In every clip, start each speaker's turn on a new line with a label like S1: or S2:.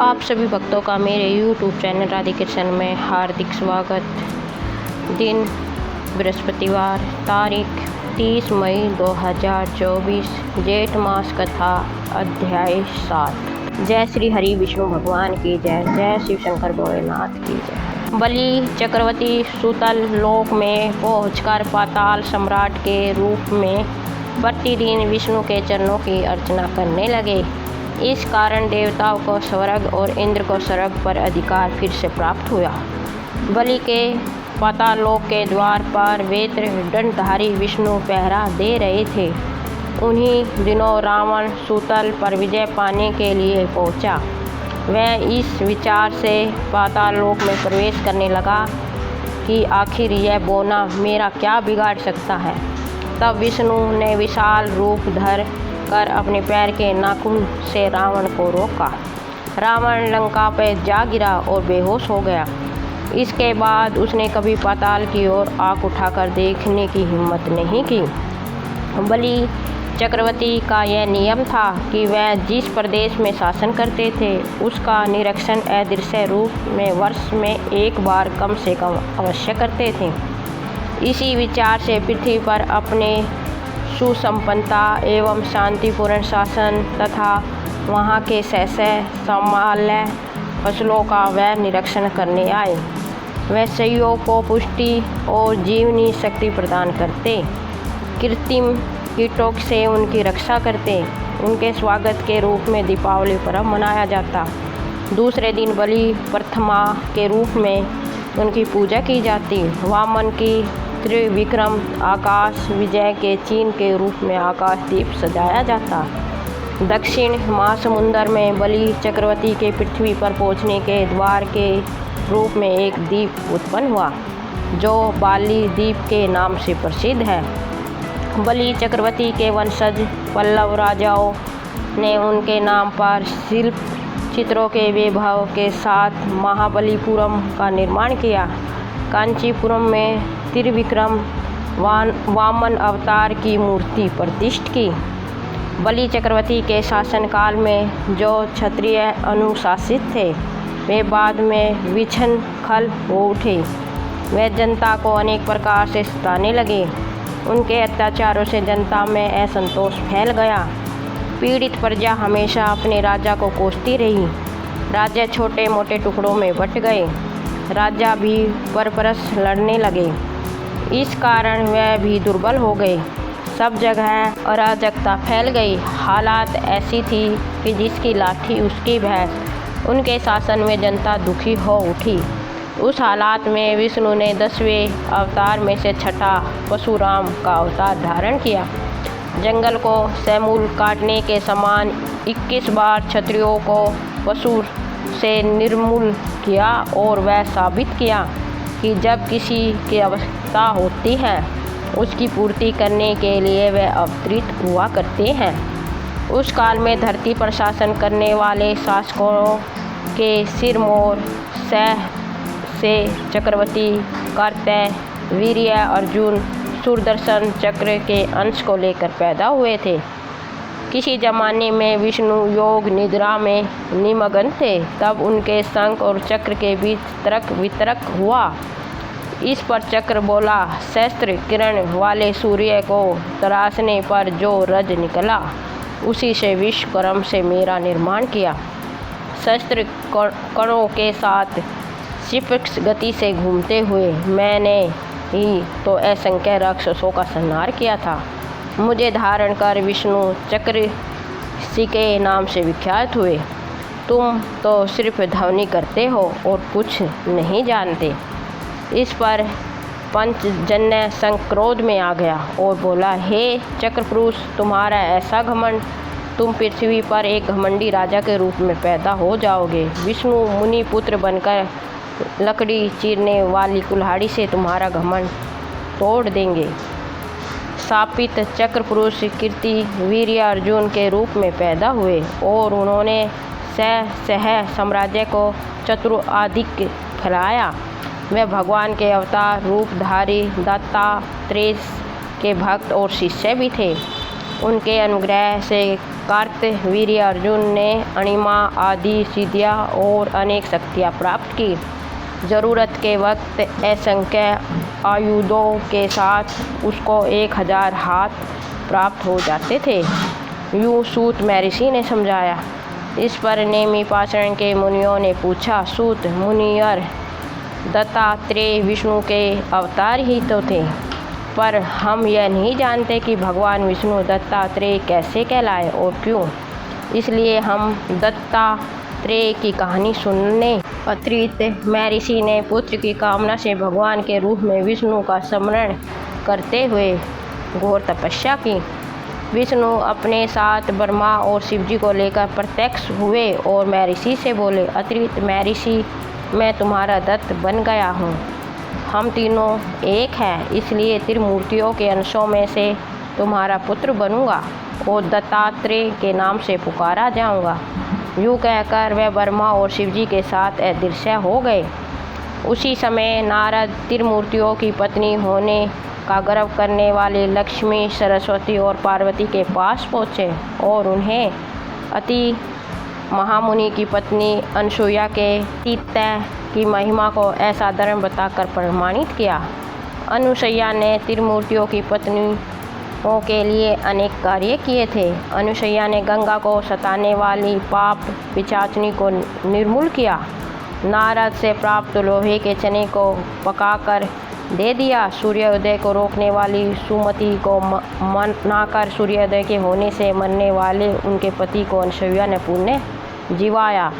S1: आप सभी भक्तों का मेरे YouTube चैनल राधे कृष्ण में हार्दिक स्वागत। दिन बृहस्पतिवार, तारीख 30 मई 2024, जेठ मास कथा, अध्याय 7। जय श्री हरि विष्णु भगवान की जय। जय शिव शंकर भोलेनाथ की जय। बलि चक्रवर्ती सुतल लोक में पहुंचकर पाताल सम्राट के रूप में प्रतिदिन विष्णु के चरणों की अर्चना करने लगे। इस कारण देवताओं को स्वर्ग और इंद्र को स्वर्ग पर अधिकार फिर से प्राप्त हुआ। बलि के पाताल लोक के द्वार पर वेत्र दंडधारी विष्णु पहरा दे रहे थे। उन्हीं दिनों रावण सूतल पर विजय पाने के लिए पहुंचा। वह इस विचार से पाताल लोक में प्रवेश करने लगा कि आखिर यह बौना मेरा क्या बिगाड़ सकता है। तब विष्णु ने विशाल रूप धर कर अपने पैर के नाखून से रावण को रोका। रावण लंका पर जा गिरा और बेहोश हो गया। इसके बाद उसने कभी पाताल की ओर आँख उठाकर देखने की हिम्मत नहीं की। बलि चक्रवर्ती का यह नियम था कि वह जिस प्रदेश में शासन करते थे उसका निरीक्षण अदृश्य रूप में वर्ष में एक बार कम से कम अवश्य करते थे। इसी विचार से पृथ्वी पर अपने सुसंपन्नता एवं शांतिपूर्ण शासन तथा वहाँ के सहस्य सामान्य फसलों का वह निरीक्षण करने आए। वह सहयोग को पुष्टि और जीवनी शक्ति प्रदान करते, कृत्रिम कीटों से उनकी रक्षा करते। उनके स्वागत के रूप में दीपावली पर्व मनाया जाता। दूसरे दिन बलि प्रथमा के रूप में उनकी पूजा की जाती। वामन की त्रिविक्रम आकाश विजय के चिन्ह के रूप में आकाश दीप सजाया जाता। दक्षिण महासमुंदर में बलि चक्रवर्ती के पृथ्वी पर पहुंचने के द्वार के रूप में एक द्वीप उत्पन्न हुआ जो बाली द्वीप के नाम से प्रसिद्ध है। बलि चक्रवर्ती के वंशज पल्लव राजाओं ने उनके नाम पर शिल्प चित्रों के वैभव के साथ महाबलीपुरम का निर्माण किया। कांचीपुरम में त्रिविक्रम वामन अवतार की मूर्ति प्रतिष्ठित की। बलि चक्रवर्ती के शासनकाल में जो क्षत्रिय अनुशासित थे वे बाद में विच्छृंखल हो उठे। वे जनता को अनेक प्रकार से सताने लगे। उनके अत्याचारों से जनता में असंतोष फैल गया। पीड़ित प्रजा हमेशा अपने राजा को कोसती रही। राज्य छोटे मोटे टुकड़ों में बंट गए। राजा भी परस्पर लड़ने लगे। इस कारण वह भी दुर्बल हो गए। सब जगह अराजकता फैल गई। हालात ऐसी थी कि जिसकी लाठी उसकी भैंस। उनके शासन में जनता दुखी हो उठी। उस हालात में विष्णु ने 10वें अवतार में से छठा परशुराम का अवतार धारण किया। जंगल को समूल काटने के समान 21 बार क्षत्रियों को पशु से निर्मूल किया और वह साबित किया कि जब किसी की आवश्यकता होती है उसकी पूर्ति करने के लिए वे अवतरित हुआ करते हैं। उस काल में धरती पर शासन करने वाले शासकों के सिरमौर सह से चक्रवर्ती कार्तय वीर्य अर्जुन सुदर्शन चक्र के अंश को लेकर पैदा हुए थे। किसी जमाने में विष्णु योग निद्रा में निमग्न थे। तब उनके शंख और चक्र के बीच तर्क वितर्क हुआ। इस पर चक्र बोला, सहस्त्र किरण वाले सूर्य को तराशने पर जो रज निकला उसी से विश्वकर्म से मेरा निर्माण किया। सहस्त्र कणों के साथ क्षिप्र गति से घूमते हुए मैंने ही तो असंख्य राक्षसों का संहार किया था। मुझे धारण कर विष्णु चक्रसी के नाम से विख्यात हुए। तुम तो सिर्फ ध्वनि करते हो और कुछ नहीं जानते। इस पर पंचजन्य संक्रोध में आ गया और बोला, हे चक्रपुरुष, तुम्हारा ऐसा घमंड, तुम पृथ्वी पर एक घमंडी राजा के रूप में पैदा हो जाओगे। विष्णु मुनि पुत्र बनकर लकड़ी चीरने वाली कुल्हाड़ी से तुम्हारा घमंड तोड़ देंगे। शापित चक्रपुरुष कीर्ति वीर्य अर्जुन के रूप में पैदा हुए और उन्होंने सह साम्राज्य को चतुराधिक फैलाया। वे भगवान के अवतार रूपधारी दत्तात्रेय के भक्त और शिष्य भी थे। उनके अनुग्रह से कार्तवीर्य अर्जुन ने अणिमा आदि सिद्धियाँ और अनेक शक्तियाँ प्राप्त की। ज़रूरत के वक्त असंख्य आयुधों के साथ उसको 1000 हाथ प्राप्त हो जाते थे। यूँ सूत महर्षि ने समझाया। इस पर नेमि पाषाण के मुनियों ने पूछा, सूत मुनियर, दत्तात्रेय विष्णु के अवतार ही तो थे, पर हम यह नहीं जानते कि भगवान विष्णु दत्तात्रेय कैसे कहलाए और क्यों। इसलिए हम दत्तात्रेय की कहानी सुनने। अत्रि महर्षि ने पुत्र की कामना से भगवान के रूप में विष्णु का स्मरण करते हुए घोर तपस्या की। विष्णु अपने साथ ब्रह्मा और शिव जी को लेकर प्रत्यक्ष हुए और महर्षि से बोले, अत्रि महर्षि, मैं तुम्हारा दत्त बन गया हूँ। हम तीनों एक हैं, इसलिए त्रिमूर्तियों के अंशों में से तुम्हारा पुत्र बनूंगा और दत्तात्रेय के नाम से पुकारा जाऊंगा। यूँ कहकर वह ब्रह्मा और शिवजी के साथ अदृश्य हो गए। उसी समय नारद त्रिमूर्तियों की पत्नी होने का गर्व करने वाले लक्ष्मी, सरस्वती और पार्वती के पास पहुँचे और उन्हें अति महामुनि की पत्नी अनसुया के तीत्य की महिमा को असाधारण बताकर प्रमाणित किया। अनुसैया ने त्रिमूर्तियों की पत्नियों के लिए अनेक कार्य किए थे। अनुसैया ने गंगा को सताने वाली पाप पिशाचिनी को निर्मूल किया। नारद से प्राप्त लोहे के चने को पकाकर दे दिया। सूर्योदय को रोकने वाली सुमति को मनाकर सूर्योदय के होने से मरने वाले उनके पति को अनुसैया ने पुण्य जीवाया।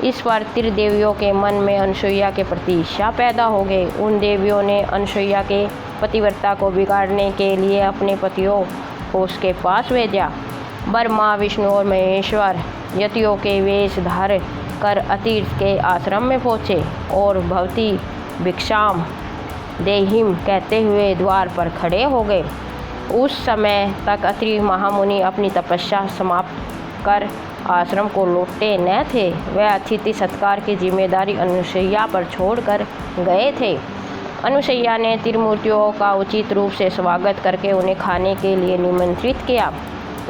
S1: इस पर त्रिदेवियों के मन में अनुसैया के प्रति ईर्ष्या पैदा हो गई। उन देवियों ने अनुसैया के पतिव्रता को बिगाड़ने के लिए अपने पतियों को उसके पास भेजा। ब्रह्मा, विष्णु और महेश्वर यतियों के वेश धार कर अत्रि के आश्रम में पहुँचे और भवती भिक्षाम देहिम कहते हुए द्वार पर खड़े हो गए। उस समय तक अत्रि महामुनि अपनी तपस्या समाप्त कर आश्रम को लौटे न थे। वह अतिथि सत्कार की जिम्मेदारी अनुसैया पर छोड़कर गए थे। अनुसैया ने त्रिमूर्तियों का उचित रूप से स्वागत करके उन्हें खाने के लिए निमंत्रित किया।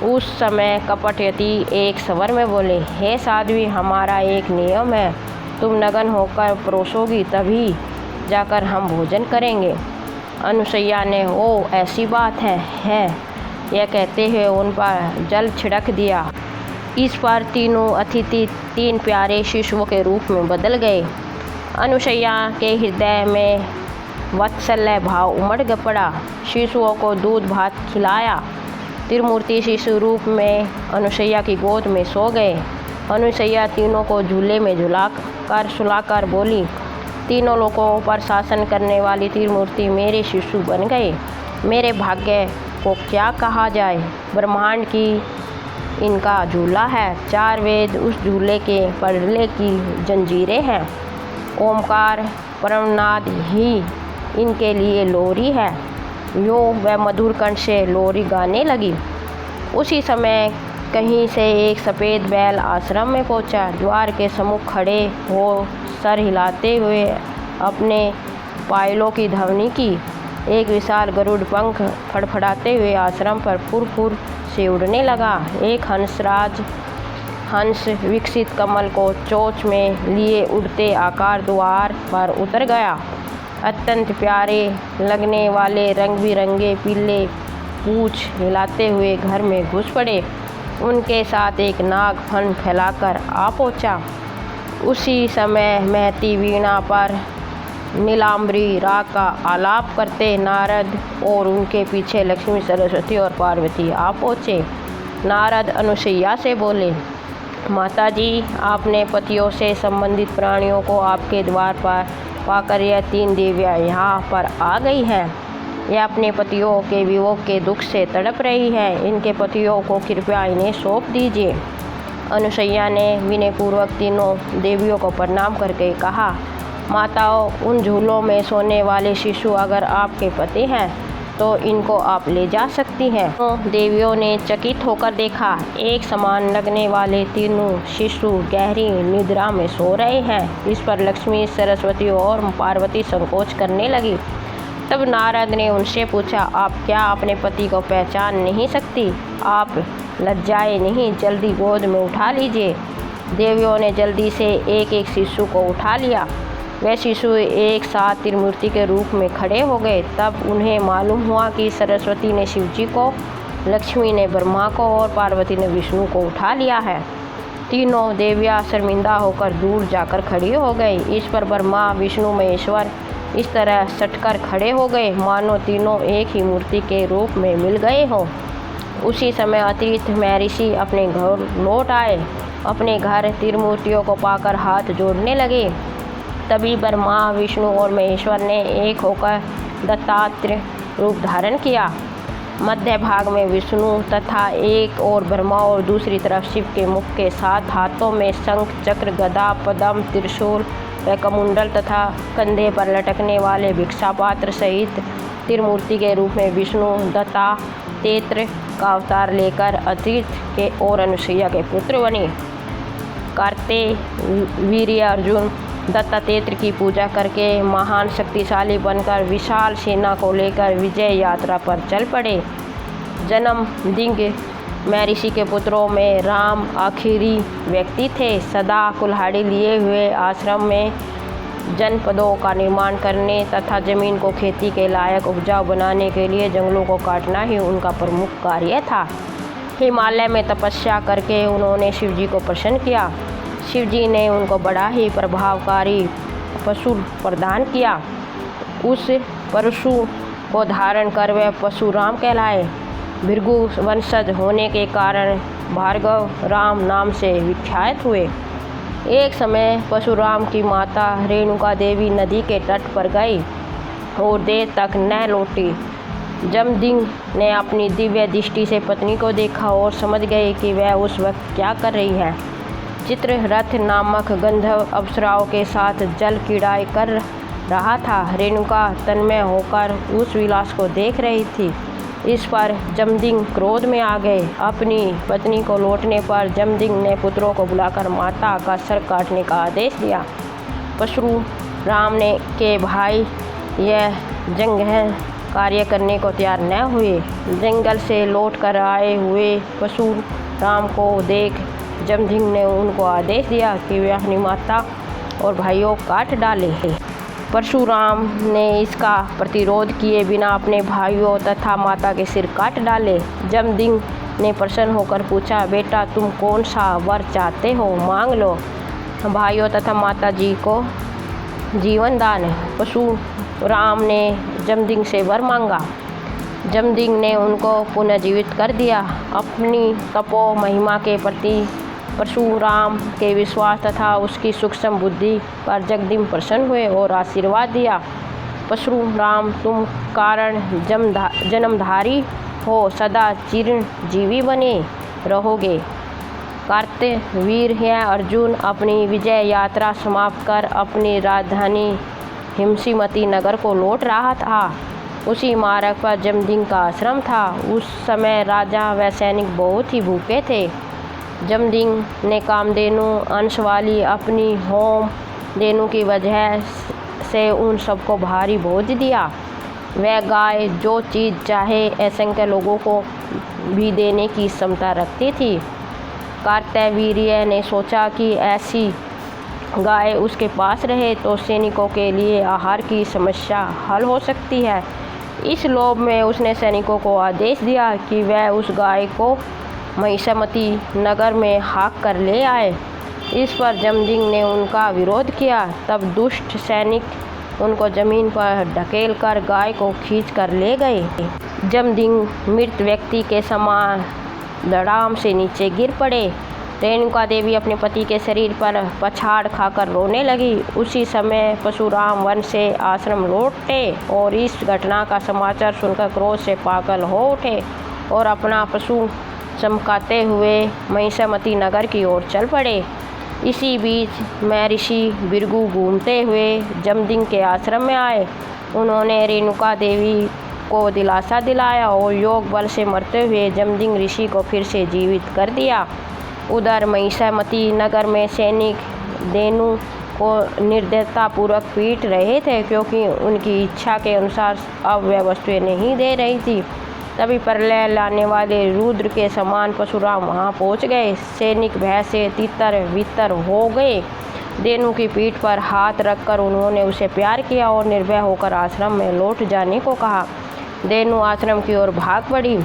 S1: उस समय कपटयति एक स्वर में बोले, हे साध्वी, हमारा एक नियम है, तुम नग्न होकर परोसोगी तभी जाकर हम भोजन करेंगे। अनुसैया ने, ओ ऐसी बात है यह कहते हुए उन पर जल छिड़क दिया। इस पर तीनों अतिथि 3 प्यारे शिशुओं के रूप में बदल गए। अनुसैया के हृदय में वात्सल्य भाव उमड़ पड़ा। शिशुओं को दूध भात खिलाया। त्रिमूर्ति शिशु रूप में अनुसैया की गोद में सो गए। अनुसैया तीनों को झूले में सुलाकर बोली, तीनों लोगों पर शासन करने वाली त्रिमूर्ति मेरे शिशु बन गए। मेरे भाग्य को क्या कहा जाए। ब्रह्मांड की इनका झूला है। 4 वेद उस झूले के पड़ले की जंजीरें हैं। ओमकार परमनाद ही इनके लिए लोरी है। यूँ वह मधुर कंठ से लोरी गाने लगी। उसी समय कहीं से एक सफ़ेद बैल आश्रम में पहुंचा। द्वार के सम्मुख खड़े हो सर हिलाते हुए अपने पायलों की ध्वनि की। एक विशाल गरुड़ पंख फड़फड़ाते हुए आश्रम पर फुर से उड़ने लगा। एक हंस विकसित कमल को चोंच में लिए उड़ते आकार द्वार पर उतर गया। अत्यंत प्यारे लगने वाले रंग बिरंगे पीले पूंछ हिलाते हुए घर में घुस पड़े। उनके साथ एक नाग फन फैलाकर आ पहुँचा। उसी समय महती वीणा पर नीलांबरी राग का आलाप करते नारद और उनके पीछे लक्ष्मी, सरस्वती और पार्वती आ पहुँचे। नारद अनुसैया से बोले, माता जी, आपने पतियों से संबंधित प्राणियों को आपके द्वार पर पाकर यह 3 देवियाँ यहाँ पर आ गई हैं। यह अपने पतियों के वियोग के दुख से तड़प रही है। इनके पतियों को कृपया इन्हें सौंप दीजिए। अनुसैया ने विनयपूर्वक तीनों देवियों को प्रणाम करके कहा, माताओं, उन झूलों में सोने वाले शिशु अगर आपके पति हैं तो इनको आप ले जा सकती हैं। देवियों ने चकित होकर देखा, एक समान लगने वाले तीनों शिशु गहरी निद्रा में सो रहे हैं। इस पर लक्ष्मी, सरस्वती और पार्वती संकोच करने लगी। तब नारद ने उनसे पूछा, आप क्या अपने पति को पहचान नहीं सकती? आप लज्जाए नहीं, जल्दी गोद में उठा लीजिए। देवियों ने जल्दी से एक एक शिशु को उठा लिया। वे शिशु एक साथ त्रिमूर्ति के रूप में खड़े हो गए। तब उन्हें मालूम हुआ कि सरस्वती ने शिव जी को, लक्ष्मी ने ब्रह्मा को और पार्वती ने विष्णु को उठा लिया है। तीनों देवियाँ शर्मिंदा होकर दूर जाकर खड़ी हो गई। इस पर ब्रह्मा, विष्णु, महेश्वर इस तरह सटकर खड़े हो गए मानो तीनों एक ही मूर्ति के रूप में मिल गए हों। उसी समय अतिरिक्त महर्षि अपने घर लौट आए। अपने घर त्रिमूर्तियों को पाकर हाथ जोड़ने लगे। तभी ब्रह्मा, विष्णु और महेश्वर ने एक होकर दत्तात्रेय रूप धारण किया। मध्य भाग में विष्णु तथा एक और ब्रह्मा और दूसरी तरफ शिव के मुख के साथ हाथों में शंख, चक्र, गदा, पद्म, त्रिशूल व कमंडल तथा कंधे पर लटकने वाले भिक्षा पात्र सहित त्रिमूर्ति के रूप में विष्णु दत्तात्रेय का अवतार लेकर अदिति के और अनुसुईया के पुत्र बने। कार्तिवीर्य अर्जुन दत्तात्रेय की पूजा करके महान शक्तिशाली बनकर विशाल सेना को लेकर विजय यात्रा पर चल पड़े। जमदग्नि महर्षि के पुत्रों में राम आखिरी व्यक्ति थे। सदा कुल्हाड़ी लिए हुए आश्रम में जनपदों का निर्माण करने तथा जमीन को खेती के लायक उपजाऊ बनाने के लिए जंगलों को काटना ही उनका प्रमुख कार्य था। हिमालय में तपस्या करके उन्होंने शिव जी को प्रसन्न किया। शिव जी ने उनको बड़ा ही प्रभावकारी पशु प्रदान किया। उस परशु को धारण कर वे परशुराम कहलाए। भृगु वंशज होने के कारण भार्गव राम नाम से विख्यात हुए। एक समय परशुराम की माता रेणुका देवी नदी के तट पर गई और देर तक न लौटी। जमदग्नि ने अपनी दिव्य दृष्टि से पत्नी को देखा और समझ गए कि वह उस वक्त क्या कर रही है। चित्ररथ नामक गंधर्व अप्सराओं के साथ जल क्रीड़ा कर रहा था। रेणुका तन्मय होकर उस विलास को देख रही थी। इस पर जमदग्नि क्रोध में आ गए। अपनी पत्नी को लौटने पर जमदग्नि ने पुत्रों को बुलाकर माता का सर काटने का आदेश दिया। परशुराम ने के भाई यह जघन्य कार्य करने को तैयार न हुए। जंगल से लौट कर आए हुए परशुराम को देख जमदग्नि ने उनको आदेश दिया कि वे अपनी माता और भाइयों को काट डाले। परशुराम ने इसका प्रतिरोध किए बिना अपने भाइयों तथा माता के सिर काट डाले। जमदग्नि ने प्रसन्न होकर पूछा, बेटा तुम कौन सा वर चाहते हो, मांग लो। भाइयों तथा माता जी को जीवन दान। परशुराम ने जमदग्नि से वर मांगा। जमदग्नि ने उनको पुनर्जीवित कर दिया। अपनी तपो महिमा के प्रति परशुराम के विश्वास तथा उसकी सूक्ष्म बुद्धि पर जमदग्नि प्रसन्न हुए और आशीर्वाद दिया। परशुराम तुम कारण जन्मधारी हो, सदा चिरंजीवी बने रहोगे। कार्तिवीर्य अर्जुन अपनी विजय यात्रा समाप्त कर अपनी राजधानी हिमसीमती नगर को लौट रहा था। उसी मार्ग पर जमदग्नि का आश्रम था। उस समय राजा व सैनिक बहुत ही भूखे थे। जमदग्नि ने कामधेनु अंश वाली अपनी होम धेनु की वजह से उन सबको भारी बोझ दिया। वह गाय जो चीज़ चाहे असंख्य लोगों को भी देने की क्षमता रखती थी। कार्तिवीर्य ने सोचा कि ऐसी गाय उसके पास रहे तो सैनिकों के लिए आहार की समस्या हल हो सकती है। इस लोभ में उसने सैनिकों को आदेश दिया कि वह उस गाय को महिषमती नगर में हाँक कर ले आए। इस पर जमदग्नि ने उनका विरोध किया। तब दुष्ट सैनिक उनको जमीन पर ढकेल कर गाय को खींच कर ले गए। जमदग्नि मृत व्यक्ति के समान धड़ाम से नीचे गिर पड़े। रेणुका देवी अपने पति के शरीर पर पछाड़ खाकर रोने लगी। उसी समय परशुराम वन से आश्रम लौटे और इस घटना का समाचार सुनकर क्रोध से पागल हो उठे और अपना पशु चमकाते हुए महिषमती नगर की ओर चल पड़े। इसी बीच महर्षि भृगु घूमते हुए जमदग्नि के आश्रम में आए। उन्होंने रेणुका देवी को दिलासा दिलाया और योग बल से मरते हुए जमदग्नि ऋषि को फिर से जीवित कर दिया। उधर महिषमती नगर में सैनिक धेनु को निर्दयतापूर्वक पीट रहे थे, क्योंकि उनकी इच्छा के अनुसार अब वह वस्तुएं नहीं दे रही थी। तभी प्रलय लाने वाले रुद्र के समान परशुराम वहां पहुंच गए। सैनिक भय से तितर बितर हो गए। धेनु की पीठ पर हाथ रखकर उन्होंने उसे प्यार किया और निर्भय होकर आश्रम में लौट जाने को कहा। धेनु आश्रम की ओर भाग पड़ी।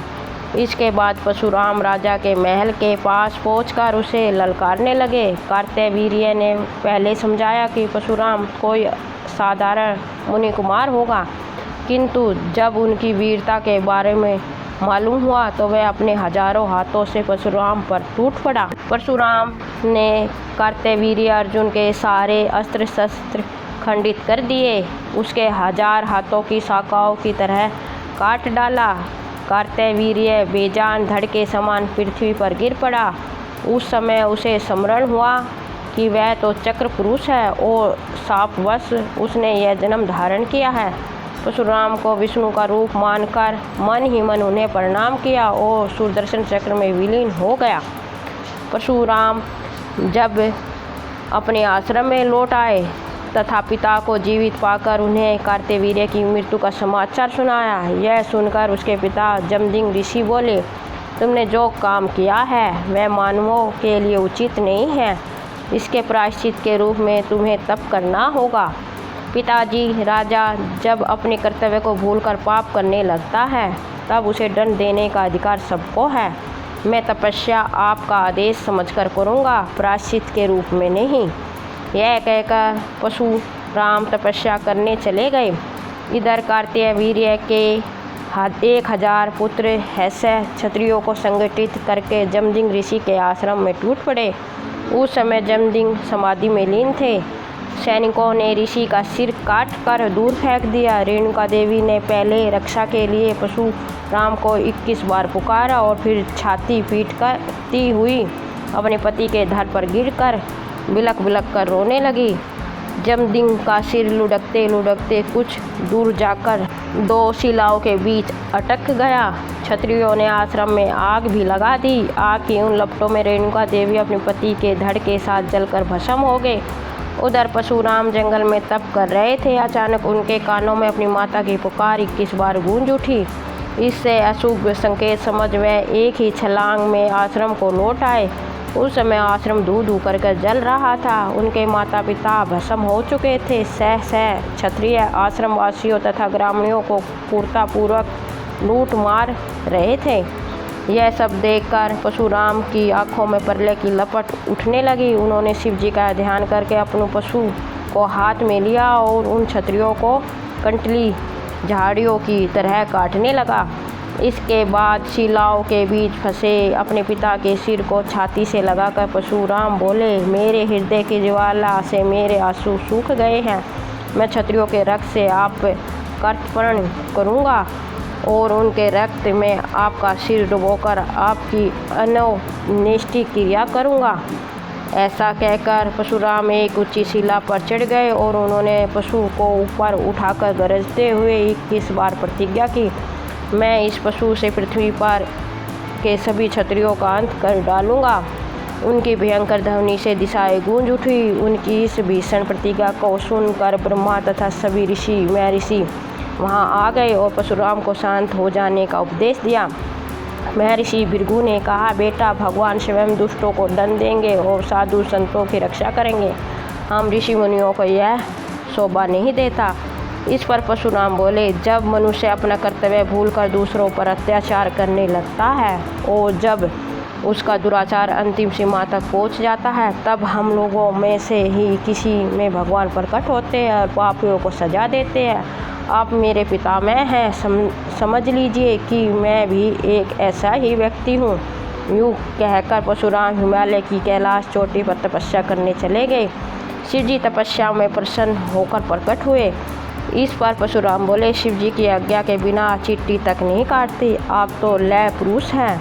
S1: इसके बाद परशुराम राजा के महल के पास पहुंचकर उसे ललकारने लगे। कार्तवीर्य ने पहले समझाया कि परशुराम कोई साधारण मुनि कुमार होगा, किंतु जब उनकी वीरता के बारे में मालूम हुआ तो वह अपने हजारों हाथों से परशुराम पर टूट पड़ा। परशुराम ने कार्तवीर्य अर्जुन के सारे अस्त्र शस्त्र खंडित कर दिए, उसके 1000 हाथों की शाखाओं की तरह काट डाला। कार्तवीर्य बेजान धड़ के समान पृथ्वी पर गिर पड़ा। उस समय उसे स्मरण हुआ कि वह तो चक्र पुरुष है और शापवश उसने यह जन्म धारण किया है। परशुराम को विष्णु का रूप मानकर मन ही मन उन्हें प्रणाम किया और सुदर्शन चक्र में विलीन हो गया। परशुराम जब अपने आश्रम में लौट आए तथा पिता को जीवित पाकर उन्हें कार्तवीर्य की मृत्यु का समाचार सुनाया। यह सुनकर उसके पिता जमदग्नि ऋषि बोले, तुमने जो काम किया है वह मानवों के लिए उचित नहीं है। इसके प्रायश्चित के रूप में तुम्हें तप करना होगा। पिताजी, राजा जब अपने कर्तव्य को भूलकर पाप करने लगता है तब उसे दंड देने का अधिकार सबको है। मैं तपस्या आपका आदेश समझकर करूँगा, प्रायश्चित के रूप में नहीं। यह कहकर परशुराम तपस्या करने चले गए। इधर कार्तवीर्य के 1000 पुत्र ऐसे क्षत्रियों को संगठित करके जमदग्नि ऋषि के आश्रम में टूट पड़े। उस समय जमदग्नि समाधि में लीन थे। सैनिकों ने ऋषि का सिर काट कर दूर फेंक दिया। रेणुका देवी ने पहले रक्षा के लिए परशुराम को 21 बार पुकारा और फिर छाती पीट करती हुई अपने पति के धड़ पर गिरकर बिलक बिलक कर रोने लगी। जमदग्नि का सिर लुढ़कते लुढ़कते कुछ दूर जाकर 2 शिलाओं के बीच अटक गया। क्षत्रियों ने आश्रम में आग भी लगा दी। आग की उन लपटों में रेणुका देवी अपने पति के धड़ के साथ जलकर भस्म हो गए। उधर परशुराम जंगल में तप कर रहे थे। अचानक उनके कानों में अपनी माता की पुकार 21 बार गूंज उठी। इससे अशुभ संकेत समझ वह एक ही छलांग में आश्रम को लौट आए। उस समय आश्रम धू धू कर जल रहा था। उनके माता पिता भस्म हो चुके थे। सह क्षत्रिय आश्रम वासियों तथा ग्रामीणों को क्रूरतापूर्वक लूट मार रहे थे। यह सब देखकर परशुराम की आंखों में प्रलय की लपट उठने लगी। उन्होंने शिव जी का ध्यान करके अपने पशु को हाथ में लिया और उन क्षत्रियों को कंटली झाड़ियों की तरह काटने लगा। इसके बाद शिलाओं के बीच फंसे अपने पिता के सिर को छाती से लगाकर परशुराम बोले, मेरे हृदय की ज्वाला से मेरे आंसू सूख गए हैं। मैं क्षत्रियों के रक्त से आप कर्तव्य करूँगा और उनके रक्त में आपका सिर डुबोकर आपकी अन्योन्येष्टि क्रिया करूँगा। ऐसा कहकर परशुराम एक ऊंची शिला पर चढ़ गए और उन्होंने पशु को ऊपर उठाकर गरजते हुए 21 बार प्रतिज्ञा की, मैं इस पशु से पृथ्वी पर के सभी क्षत्रियों का अंत कर डालूँगा। उनकी भयंकर ध्वनि से दिशाएं गूंज उठी। उनकी इस भीषण प्रतिज्ञा को सुनकर ब्रह्मा तथा सभी ऋषि महर्षि वहां आ गए और परशुराम को शांत हो जाने का उपदेश दिया। महर्षि भृगु ने कहा, बेटा, भगवान स्वयं दुष्टों को दंड देंगे और साधु संतों की रक्षा करेंगे। हम ऋषि मुनियों को यह शोभा नहीं देता। इस पर परशुराम बोले, जब मनुष्य अपना कर्तव्य भूलकर दूसरों पर अत्याचार करने लगता है और जब उसका दुराचार अंतिम सीमा तक पहुंच जाता है, तब हम लोगों में से ही किसी में भगवान प्रकट होते हैं और पापियों को सजा देते हैं। आप मेरे पितामह हैं, समझ लीजिए कि मैं भी एक ऐसा ही व्यक्ति हूँ। यूँ कहकर परशुराम हिमालय की कैलाश चोटी पर तपस्या करने चले गए। शिव जी तपस्या में प्रसन्न होकर प्रकट हुए। इस पर परशुराम बोले, शिव जी की आज्ञा के बिना चिट्ठी तक नहीं काटती। आप तो लय पुरुष हैं,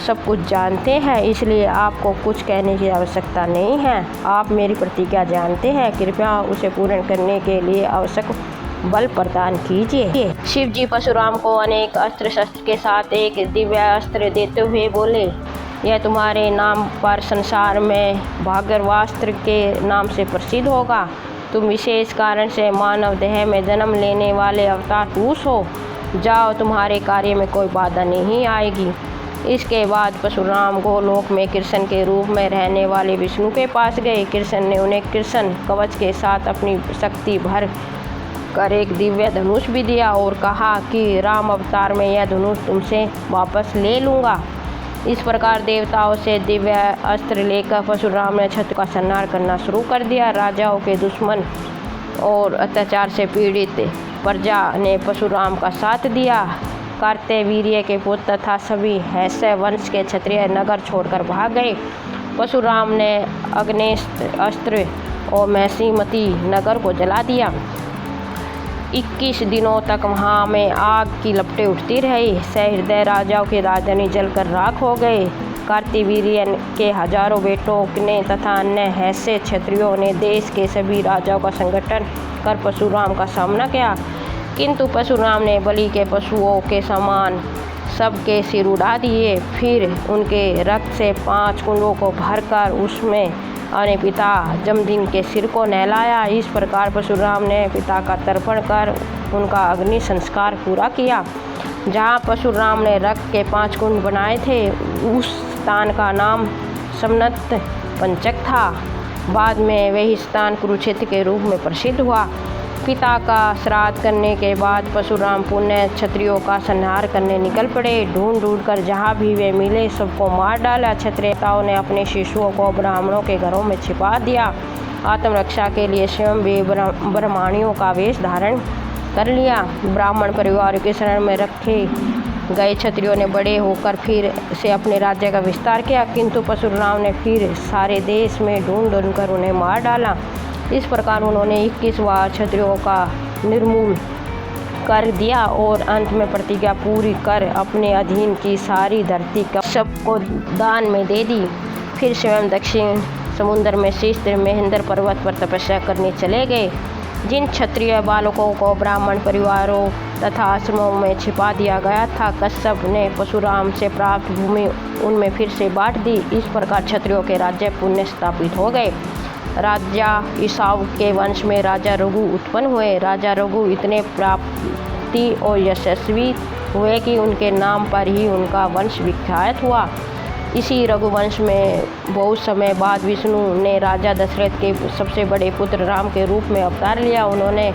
S1: सब कुछ जानते हैं, इसलिए आपको कुछ कहने की आवश्यकता नहीं है। आप मेरी प्रतिज्ञा जानते हैं, कृपया उसे पूर्ण करने के लिए आवश्यक बल प्रदान कीजिए। शिव जी परशुराम को अनेक अस्त्र शस्त्र के साथ एक दिव्य अस्त्र देते हुए बोले, यह तुम्हारे नाम पर संसार में भागरवास्त्र के नाम से प्रसिद्ध होगा। तुम विशेष कारण से मानव देह में जन्म लेने वाले अवतार पुरुष हो। जाओ, तुम्हारे कार्य में कोई बाधा नहीं आएगी। इसके बाद परशुराम गोलोक में कृष्ण के रूप में रहने वाले विष्णु के पास गए। कृष्ण ने उन्हें कृष्ण कवच के साथ अपनी शक्ति भर कर एक दिव्य धनुष भी दिया और कहा कि राम अवतार में यह धनुष तुमसे वापस ले लूँगा। इस प्रकार देवताओं से दिव्य अस्त्र लेकर परशुराम ने क्षत्रियों का संहार करना शुरू कर दिया। राजाओं के दुश्मन और अत्याचार से पीड़ित प्रजा ने परशुराम का साथ दिया। कार्तवीर्य के पुत्र तथा सभी हैस्य वंश के क्षत्रिय नगर छोड़कर भाग गए। परशुराम ने अग्नेस्त्र अस्त्र और मैसीमती नगर को जला दिया। 21 दिनों तक वहाँ में आग की लपटें उठती रही। सहृदय राजाओं की राजधानी जलकर राख हो गए। कार्तवीर्य के हजारों बेटों ने तथा अन्य हैस्य क्षत्रियों ने देश के सभी राजाओं का संगठन कर परशुराम का सामना किया, किंतु परशुराम ने बलि के पशुओं के समान सबके सिर उड़ा दिए। फिर उनके रक्त से 5 कुंडों को भरकर उसमें अपने पिता जमदग्नि के सिर को नहलाया। इस प्रकार परशुराम ने पिता का तर्पण कर उनका अग्नि संस्कार पूरा किया। जहाँ परशुराम ने रक्त के 5 कुंड बनाए थे, उस स्थान का नाम समनत पंचक था। बाद में वही स्थान कुरुक्षेत्र के रूप में प्रसिद्ध हुआ। पिता का श्राद्ध करने के बाद परशुराम पुण्य क्षत्रियों का संहार करने निकल पड़े। ढूंढ ढूंढ कर जहाँ भी वे मिले सबको मार डाला। क्षत्रियताओं ने अपने शिशुओं को ब्राह्मणों के घरों में छिपा दिया। आत्मरक्षा के लिए स्वयं भी ब्राह्मणियों का वेश धारण कर लिया। ब्राह्मण परिवार के शरण में रखे गए क्षत्रियों ने बड़े होकर फिर से अपने राज्य का विस्तार किया, किंतु परशुराम ने फिर सारे देश में ढूंढ ढूंढ कर उन्हें मार डाला। इस प्रकार उन्होंने 21 बार क्षत्रियों का निर्मूल कर दिया और अंत में प्रतिज्ञा पूरी कर अपने अधीन की सारी धरती का सबको दान में दे दी। फिर स्वयं दक्षिण समुद्र में स्थित महेंद्र पर्वत पर तपस्या करने चले गए। जिन क्षत्रिय बालकों को ब्राह्मण परिवारों तथा आश्रमों में छिपा दिया गया था, कश्यप ने परशुराम से प्राप्त भूमि उनमें फिर से बांट दी। इस प्रकार क्षत्रियों के राज्य पुण्य स्थापित हो गए। राजा ईसाव के वंश में राजा रघु उत्पन्न हुए। राजा रघु इतने प्राप्ति और यशस्वी हुए कि उनके नाम पर ही उनका वंश विख्यात हुआ। इसी रघुवंश में बहुत समय बाद विष्णु ने राजा दशरथ के सबसे बड़े पुत्र राम के रूप में अवतार लिया। उन्होंने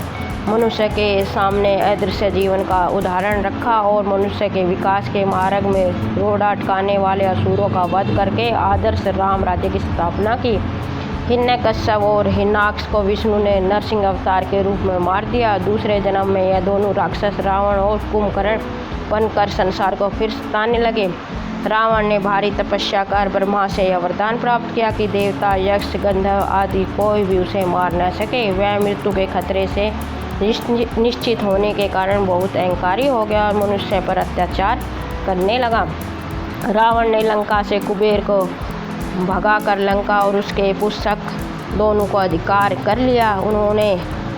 S1: मनुष्य के सामने अदृश्य जीवन का उदाहरण रखा और मनुष्य के विकास के मार्ग में रोड़ा अटकाने वाले असुरों का वध करके आदर्श राम राज्य की स्थापना की। हिरण्यकश्यप और हिरण्याक्ष को विष्णु ने नरसिंह अवतार के रूप में मार दिया। दूसरे जन्म में यह दोनों राक्षस रावण और कुंभकर्ण बनकर संसार को फिर सताने लगे। रावण ने भारी तपस्या कर ब्रह्मा से यह वरदान प्राप्त किया कि देवता, यक्ष, गंधर्व आदि कोई भी उसे मार न सके। वह मृत्यु के खतरे से निश्चित होने के कारण बहुत अहंकारी हो गया और मनुष्य पर अत्याचार करने लगा। रावण ने लंका से कुबेर को भगाकर लंका और उसके पुस्तक दोनों को अधिकार कर लिया। उन्होंने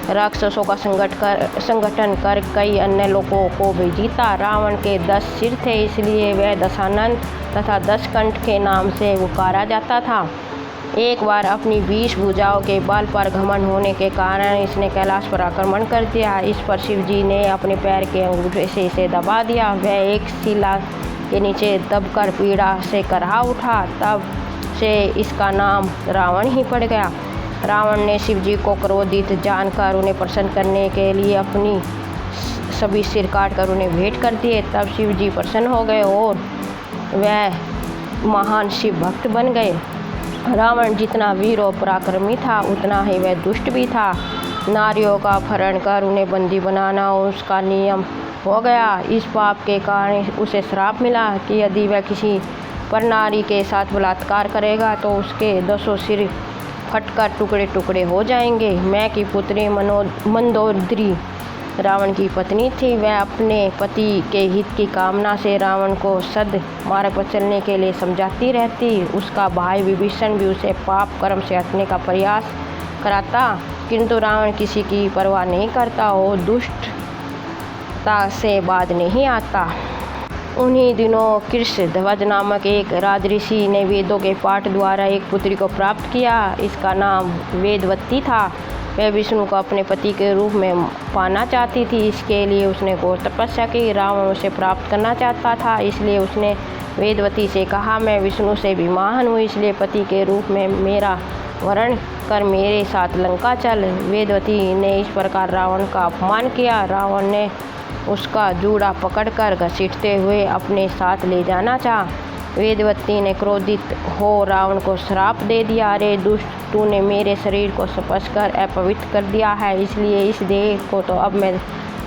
S1: राक्षसों का संगठन कर कई अन्य लोगों को भी जीता। रावण के 10 सिर थे, इसलिए वह दशानन तथा 10 कंठ के नाम से पुकारा जाता था। एक बार अपनी 20 भुजाओं के बल पर घमंड होने के कारण इसने कैलाश पर आक्रमण कर दिया। इस पर शिव जी ने अपने पैर के अंगूठे से इसे दबा दिया। वह एक शिला के नीचे दबकर पीड़ा से करहा उठा। तब से इसका नाम रावण ही पड़ गया। रावण ने शिव जी को क्रोधित जानकर उन्हें प्रसन्न करने के लिए अपनी सभी सिर काट कर उन्हें भेंट कर दिए। तब शिव जी प्रसन्न हो गए और वह महान शिव भक्त बन गए। रावण जितना वीर और पराक्रमी था, उतना ही वह दुष्ट भी था। नारियों का अपहरण कर उन्हें बंदी बनाना उसका नियम हो गया। इस पाप के कारण उसे श्राप मिला कि यदि वह किसी पर नारी के साथ बलात्कार करेगा तो उसके 10 सिर फटकर टुकड़े टुकड़े हो जाएंगे। मैं की पुत्री मंदोदरी रावण की पत्नी थी। वह अपने पति के हित की कामना से रावण को सद मार्ग पर चलने के लिए समझाती रहती। उसका भाई विभीषण भी उसे पाप कर्म से हटने का प्रयास कराता, किंतु रावण किसी की परवाह नहीं करता और दुष्टता से बाज नहीं आता। उन्हीं दिनों कृष ध्वज नामक एक राजऋषि ने वेदों के पाठ द्वारा एक पुत्री को प्राप्त किया। इसका नाम वेदवती था। वह विष्णु को अपने पति के रूप में पाना चाहती थी। इसके लिए उसने घोर तपस्या की। रावण उसे प्राप्त करना चाहता था, इसलिए उसने वेदवती से कहा, मैं विष्णु से भी महान हूँ, इसलिए पति के रूप में मेरा वरण कर मेरे साथ लंका चल। वेदवती ने इस प्रकार रावण का अपमान किया। रावण ने उसका जूड़ा पकड़कर घसीटते हुए अपने साथ ले जाना चाहा। वेदवती ने क्रोधित हो रावण को श्राप दे दिया, अरे दुष्ट, तूने मेरे शरीर को स्पर्श कर अपवित्र कर दिया है, इसलिए इस देह को तो अब मैं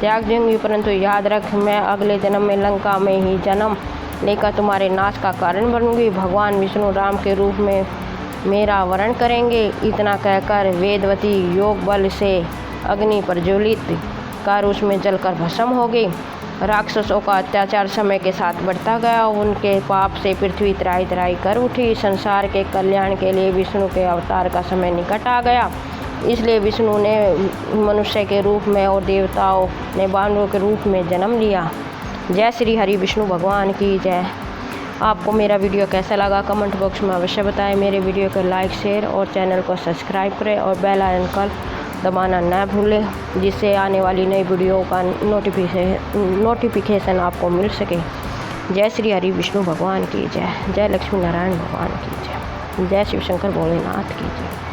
S1: त्याग दूंगी, परंतु याद रख, मैं अगले जन्म में लंका में ही जन्म लेकर तुम्हारे नाश का कारण बनूंगी। भगवान विष्णु राम के रूप में मेरा वरण करेंगे। इतना कहकर वेदवती योग बल से अग्नि प्रज्वलित कर उसमें जलकर भस्म हो गई। राक्षसों का अत्याचार समय के साथ बढ़ता गया। उनके पाप से पृथ्वी त्राही त्राही कर उठी। संसार के कल्याण के लिए विष्णु के अवतार का समय निकट आ गया, इसलिए विष्णु ने मनुष्य के रूप में और देवताओं ने बानरों के रूप में जन्म लिया। जय श्री हरि विष्णु भगवान की जय। आपको मेरा वीडियो कैसा लगा कमेंट बॉक्स में अवश्य बताएं। मेरे वीडियो को लाइक, शेयर और चैनल को सब्सक्राइब करें और बेल आइकन को दबाना न भूलें, जिससे आने वाली नई वीडियो का नोटिफिकेशन आपको मिल सके। जय श्री हरि विष्णु भगवान की जय। जय लक्ष्मी नारायण भगवान की जय। जय शिव शंकर भोलेनाथ की जय।